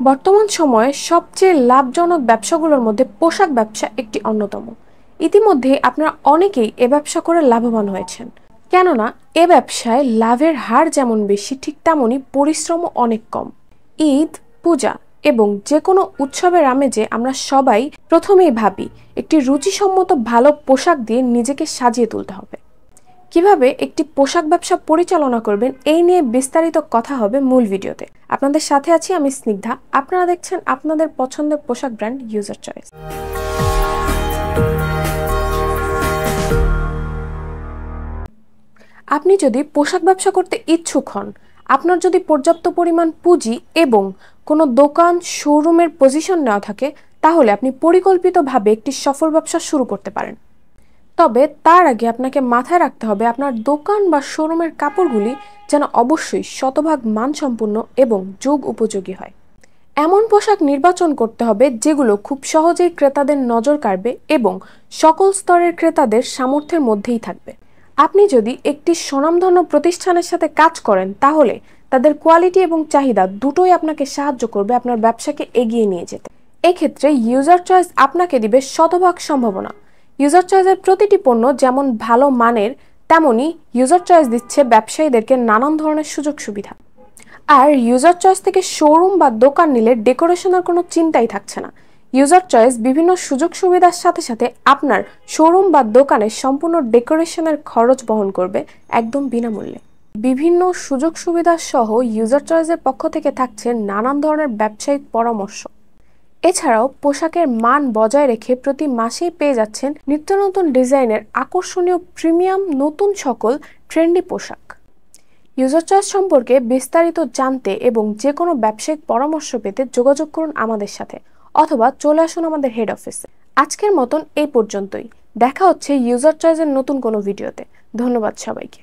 বর্তমান সময়ে সবচেয়ে লাভজনক ব্যবসাগুলোর মধ্যে পোশাক ব্যবসা একটি অন্যতম। ইতিমধ্যে আপনারা অনেকেই এ ব্যবসা করে লাভবান হয়েছেন, কেননা এ ব্যবসায় লাভের হার যেমন বেশি ঠিক তেমনই পরিশ্রমও অনেক কম। ঈদ, পূজা এবং যে কোনো উৎসবের আমেজে আমরা সবাই প্রথমেই ভাবি একটি রুচিসম্মত ভালো পোশাক দিয়ে নিজেকে সাজিয়ে তুলতে হবে। কিভাবে একটি পোশাক ব্যবসা পরিচালনা করবেন এই নিয়ে বিস্তারিত কথা হবে মূল ভিডিওতে। আপনাদের সাথে আছি আমি স্নিগ্ধা। আপনারা দেখছেন আপনাদের পছন্দের পোশাক ব্র্যান্ড ইউজার চয়েস। আপনি যদি পোশাক ব্যবসা করতে ইচ্ছুক হন, আপনার যদি পর্যাপ্ত পরিমাণ পুঁজি এবং কোনো দোকান শোরুমের পজিশন নেওয়া থাকে, তাহলে আপনি পরিকল্পিতভাবে একটি সফল ব্যবসা শুরু করতে পারেন। তবে তার আগে আপনাকে মাথায় রাখতে হবে আপনার দোকান বা শোরুমের কাপড়গুলি যেন অবশ্যই শতভাগ মানসম্পন্ন এবং যুগ উপযোগী হয়। এমন পোশাক নির্বাচন করতে হবে যেগুলো খুব সহজেই ক্রেতাদের নজর কাড়বে এবং সকল স্তরের ক্রেতাদের সামর্থ্যের মধ্যেই থাকবে। আপনি যদি একটি স্বনামধন্য প্রতিষ্ঠানের সাথে কাজ করেন, তাহলে তাদের কোয়ালিটি এবং চাহিদা দুটোই আপনাকে সাহায্য করবে আপনার ব্যবসাকে এগিয়ে নিয়ে যেতে। এক্ষেত্রে ইউজার চয়েস আপনাকে দিবে শতভাগ সম্ভাবনা। ইউজার চয়েসের প্রতিটি পণ্য যেমন ভালো মানের, তেমনি ইউজার চয়েস দিচ্ছে ব্যবসায়ীদেরকে নানান ধরনের সুযোগ সুবিধা। আর ইউজার চয়েস থেকে শোরুম বা দোকান নিলে ডেকোরেশনের কোনো চিন্তাই থাকছে না। ইউজার চয়েস বিভিন্ন সুযোগ সুবিধার সাথে সাথে আপনার শোরুম বা দোকানে সম্পূর্ণ ডেকোরেশনের খরচ বহন করবে একদম বিনামূল্যে। বিভিন্ন সুযোগ সুবিধা সহ ইউজার চয়েসের পক্ষ থেকে থাকছে নানান ধরনের ব্যবসায়িক পরামর্শ। এছাড়াও পোশাকের মান বজায় রেখে প্রতি মাসেই পেয়ে যাচ্ছেন নিত্য নতুন ডিজাইনের আকর্ষণীয় প্রিমিয়াম নতুন সকল ট্রেন্ডি পোশাক। ইউজার চয়েস সম্পর্কে বিস্তারিত জানতে এবং যে কোনো ব্যবসায়িক পরামর্শ পেতে যোগাযোগ করুন আমাদের সাথে, অথবা চলে আসুন আমাদের হেড অফিসে। আজকের মতন এই পর্যন্তই। দেখা হচ্ছে ইউজার চয়েসের নতুন কোনো ভিডিওতে। ধন্যবাদ সবাইকে।